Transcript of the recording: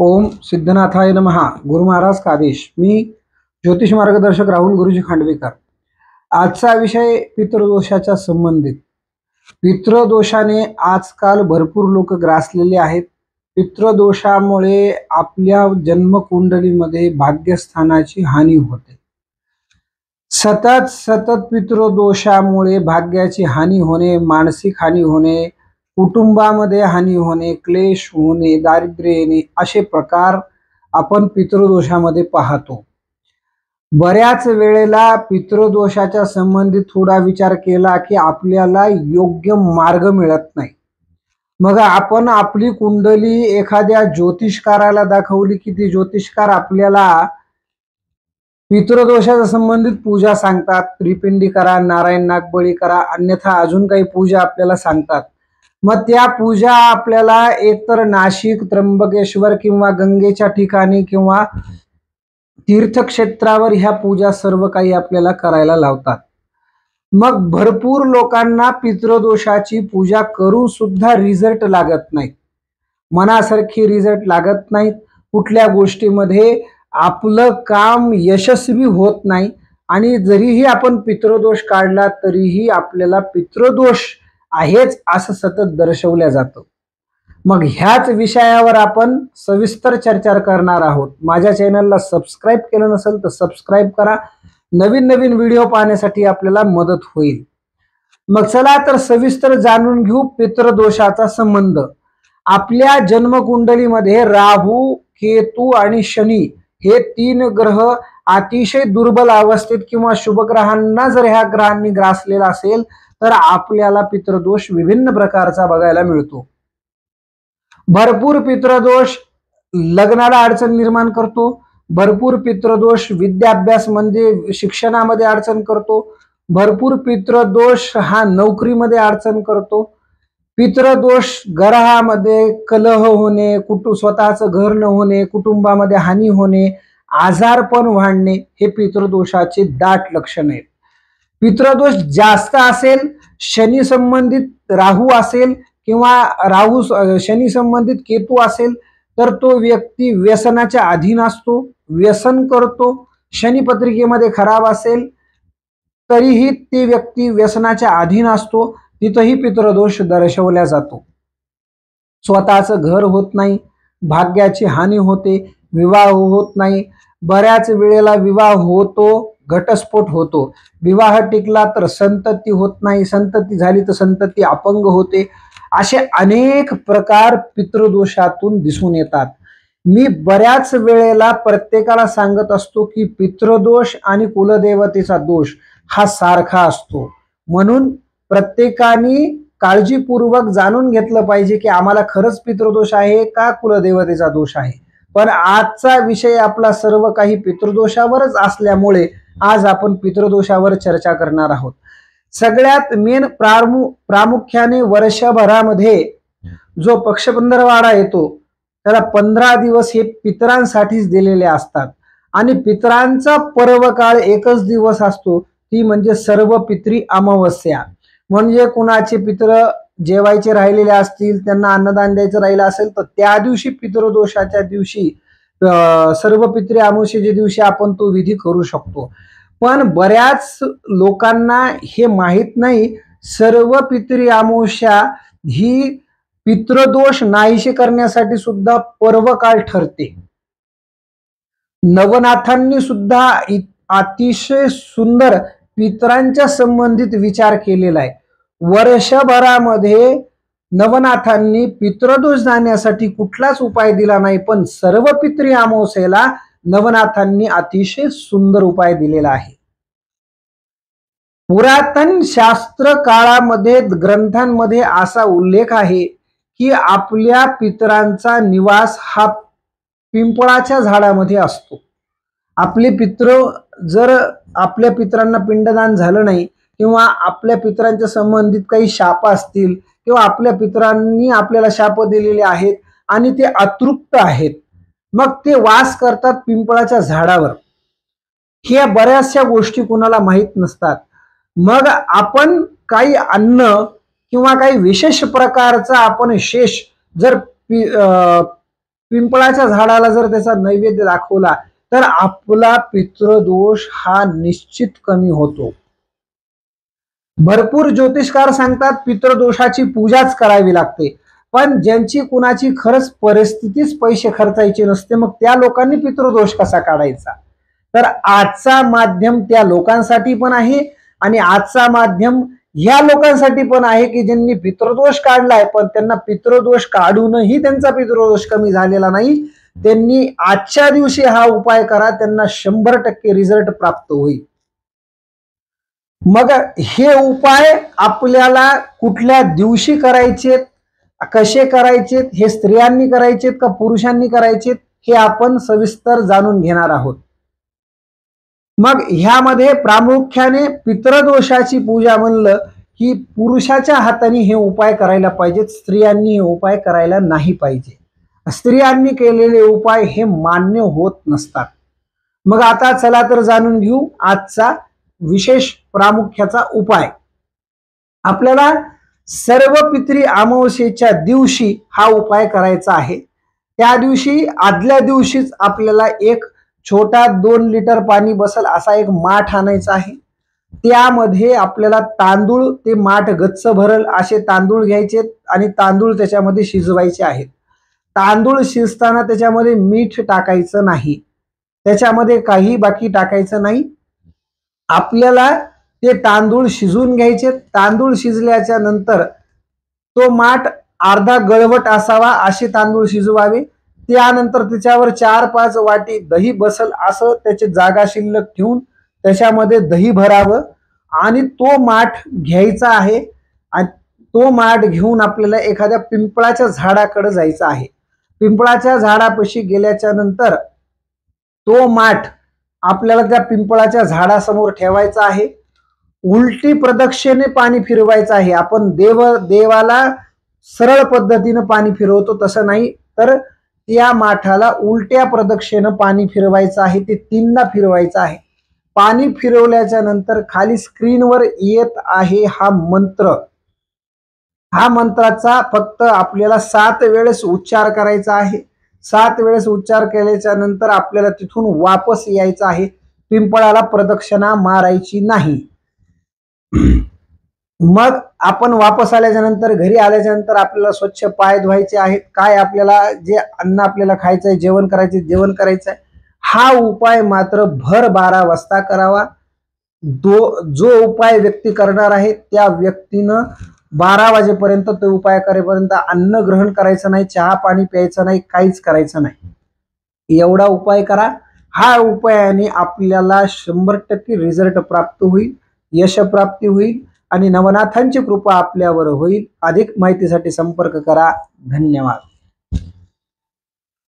ओम सिद्धनाथाय नमः। गुरु महाराज का आदेश। मी ज्योतिष मार्गदर्शक राहुल गुरुजी खांडवेकर। आजचा विषय पितृदोषाच्या संबंधित। पितृदोषाने आजकाल भरपूर लोक ग्रासलेले आहेत। पितृदोषामुळे आपल्या जन्मकुंडलीमध्ये भाग्यस्थानाची हानी होते। सतत पितृदोषामुळे भाग्याची हानी होणे, मानसिक हानी होणे, कुटुंबामध्ये हानी होणे, क्लेश होणे, दारिद्र्य येणे असे प्रकार आपण पितृदोषामध्ये पाहतो। बऱ्याच वेळेला पितृदोषाच्या संबंधित थोडा विचार केला की आपल्याला योग्य मार्ग मिळत नाही। मग आपण आपली कुंडली एखाद्या ज्योतिषकाराला दाखवली की ती ज्योतिषकार आपल्याला पितृदोषाच्या संबंधित पूजा सांगतात। त्रिपिंडी करा, नारायण नागबळी करा, अन्यथा अजून काही पूजा आपल्याला सांगतात। मग त्या पूजा आपल्याला एकतर नाशिक, त्र्यंबकेश्वर किंवा गंगेच्या ठिकाणी किंवा तीर्थक्षेत्रावर ह्या पूजा सर्व काही आपल्याला करायला लावतात। मग भरपूर लोकांना पितृदोषाची पूजा करून सुद्धा रिझल्ट लागत नाही, मनासारखी रिझल्ट लागत नाही। कुठल्या गोष्टीमध्ये आपलं काम यशस्वी होत नाही आणि जरीही आपण पितृदोष काढला तरीही आपल्याला पितृदोष आहेच असं सतत दर्शवल्या जातं। मग ह्याच विषयावर आपण सविस्तर चर्चा करणार आहोत। माझ्या चॅनलला सबस्क्राईब केलं नसेल तर सबस्क्राईब करा, नवीन व्हिडिओ पाहण्यासाठी आपल्याला मदत होईल। मग चला तर सविस्तर जाणून घेऊ पितृदोषाचा संबंध। आपल्या जन्मकुंडलीमध्ये राहू, केतू आणि शनी हे तीन ग्रह अतिशय दुर्बल अवस्थेत किंवा शुभग्रहांना जर ह्या ग्रहांनी ग्रासलेला असेल तर आपल्याला पितृदोष विभिन्न प्रकारचा बघायला मिळतो। भरपूर पितृदोष लग्नाला अडचण निर्माण करतो, भरपूर पितृदोष विद्याभ्यास म्हणजे शिक्षणामध्ये अडचण करतो, भरपूर पितृदोष हा नोकरीमध्ये अडचण करतो, पितृदोष घरामध्ये कलह होणे, स्वतःचं घर न होणे, कुटुंबामध्ये हानी होणे, आजारपण वाढणे हे पितृदोषाचे दाट लक्षण आहेत। पितृदोष जास्त असेल, शनी संबंधित राहू असेल किंवा शनी संबंधित केतू असेल तर तो व्यक्ती व्यसनाच्या अधीन असतो, व्यसन करतो। शनी पत्रिकेमध्ये खराब असेल तरीही ती व्यक्ती व्यसनाच्या अधीन असतो, तिथंही पितृदोष दर्शवला जातो। स्वतःचं घर होत नाही, भाग्याची हानी होते, विवाह होत नाही, बऱ्याच वेळेला विवाह होतो, घटस्फोट होतो, विवाह टिकला तर संतती होत नाही, संतती झाली तर संतती अपंग होते, असे अनेक प्रकार पितृदोषातून दिसून येतात। मी बऱ्याच वेळेला प्रत्येकाला सांगत असतो की पितृदोष आणि कुलदेवतेचा दोष हा सारखा असतो, म्हणून प्रत्येकाने काळजीपूर्वक जाणून घेतलं पाहिजे की आम्हाला खरंच पितृदोष आहे का कुलदेवतेचा दोष आहे। पण आजचा विषय आपला सर्व काही पितृदोषावरच असल्यामुळे आज आपण पितृदोषावर चर्चा करणार आहोत। सगळ्यात मेन प्रामुख्याने वर्षभरामध्ये जो पक्षपंधरवाडा येतो त्याला 15 दिवस हे पितरांसाठीच दिलेले असतात आणि पितरांचा पर्व काळ एकच दिवस असतो, ती म्हणजे सर्व पितरी अमावस्या। म्हणजे कुणाचे पित्र जेवायचे राहिलेले असतील, त्यांना अन्नदान द्यायचं राहिलं असेल तर त्या दिवशी पितृदोषाच्या दिवशी सर्व पितरी अमावस्येच्या दिवशी आपण तो विधी करू शकतो। पण बऱ्याच लोकांना हे माहित नाही, सर्व पितरी अमावस्या ही पितृदोष नाहीसे करण्यासाठी सुद्धा पर्व काळ ठरते। नवनाथांनी सुद्धा अतिशय सुंदर पितरांच्या संबंधित विचार केलेला आहे। वर्षभरामध्ये नवनाथांनी पितृदोष जाण्यासाठी कुठलाच उपाय दिला नाही, पण सर्व पितरी अमावस्येला नवनाथांनी अतिशय सुंदर उपाय दिलेला आहे। पुरातन शास्त्र काळामध्ये ग्रंथांमध्ये असा उल्लेख आहे की आपल्या पितरांचा निवास हा पिंपळाच्या झाडामध्ये असतो। आपले पितृ जर आपल्या पितरांना पिंडदान झालं नाही किंवा आपल्या पितरांच्या संबंधित काही शाप असतील किंवा आपल्या पितरांनी आपल्याला शाप दिलेले आहेत आणि ते अतृप्त आहेत, मग ते वास करतात पिंपळाच्या झाडावर। ह्या बऱ्याचशा गोष्टी कुणाला माहीत नसतात। मग आपण काही अन्न किंवा काही विशेष प्रकारचा आपण शेष जर पिंपळाच्या झाडाला जर त्याचा नैवेद्य दाखवला तर आपला पितृदोष हा निश्चित कमी होतो. भरपूर ज्योतिषकार सांगतात पितृदोषाची पूजाच करावी लागते, पण ज्यांची कुणाची खरंच परिस्थितीच पैसे खर्चायचे नसते मग त्या लोकांनी पितृदोष कसा काढायचा. तर आजचा माध्यम त्या लोकांसाठी पण आहे आणि आजचा माध्यम ह्या लोकांसाठी पण आहे की ज्यांनी पितृदोष काढलाय पण त्यांना पितृदोष काढूनही त्यांचा पितृदोष कमी झालेला नाही. त्यांनी आजच्या दिवशी हा उपाय करा, त्यांना 100% रिझल्ट प्राप्त होईल. मग हे उपाय आपल्याला कुठल्या दिवशी करायचेत, कसे करायचेत, हे स्त्रियांनी करायचेत का पुरुषांनी करायचेत हे आपण सविस्तर जाणून घेणार आहोत. मग ह्यामध्ये प्रामुख्याने पितृदोषाची पूजा म्हणलं की पुरुषाच्या हाताने हे उपाय करायला पाहिजेत, स्त्रियांनी हे उपाय करायला नाही पाहिजे. स्त्रियांनी केलेले उपाय हे मान्य होत नसतात. मग आता चला तर जाणून घेऊ आजचा विशेष प्रामुख्याचा उपाय. आपल्याला सर्व पितरी अमावस्येच्या दिवशी हा उपाय करायचा आहे. त्या दिवशी आदल्या दिवशीच आपल्याला एक छोटा 2 लिटर पाणी बसल असा एक माठ आणायचा आहे. त्यामध्ये आपल्याला तांदूळ, ते माठ गच्च भरल असे तांदूळ घ्यायचे आणि तांदूळ त्याच्यामध्ये शिजवायचे आहेत. तांदूळ शिजताना त्याच्यामध्ये मीठ टाकायचं नाही, त्याच्यामध्ये काही बाकी टाकायचं नाही. आपल्याला ते तांदूळ शिजून घ्यायचे. तांदूळ शिजल्याच्या नंतर तो माठ अर्धा गळवट असावा असे तांदूळ शिजवावे. त्यानंतर त्याच्यावर 4-5 वाटी दही बसल असं त्याची जागा शिल्लक ठेवून त्याच्यामध्ये दही भरावं आणि तो माठ घ्यायचा आहे. आणि तो माठ घेऊन आपल्याला एखाद्या पिंपळाच्या झाडाकडे जायचं आहे. पिंपळाच्या झाडापाशी गेल्याच्या नंतर तो माठ आपल्याला त्या पिंपळाच्या झाडासमोर ठेवायचा आहे. उलटी प्रदक्षिणे पाणी फिरवायचं आहे. आपण देवाला सरळ पद्धतीनं पाणी फिरवतो तसं नाही, तर त्या माठाला उलट्या प्रदक्षिणेनं पाणी फिरवायचं आहे. ते 3दा फिरवायचं आहे. पाणी फिरवल्याच्या नंतर खाली स्क्रीनवर येत आहे हा मंत्र. हा मंत्राचा फक्त आपल्याला 7 वेळेस उच्चार करायचा आहे. 7 वेळेस उच्चार केल्याच्या नंतर आपल्याला तिथून वापस यायचं आहे. पिंपळाला प्रदक्षिणा मारायची नाही. मग आपण वापस आल्याच्या नंतर घरी आल्याच्या नंतर आपल्याला स्वच्छ पाय धुवायचे आहेत. काय आपल्याला जे अन्न आपल्याला खायचंय, जेवण करायचंय. हा उपाय मात्र भर 12 वाजता करावा. जो उपाय व्यक्ती करणार आहे त्या व्यक्तीनं 12 वाजेपर्यंत तो उपाय करेपर्यंत अन्न ग्रहण करायचं नाही, चहा पाणी प्यायचं नाही, काहीच करायचं नाही. एवढा उपाय करा. हा उपायाने आपल्याला 100% रिझल्ट प्राप्त होईल, यश प्राप्ती होईल आणि नवनाथांची कृपा आपल्यावर होईल. अधिक माहितीसाठी संपर्क करा. धन्यवाद.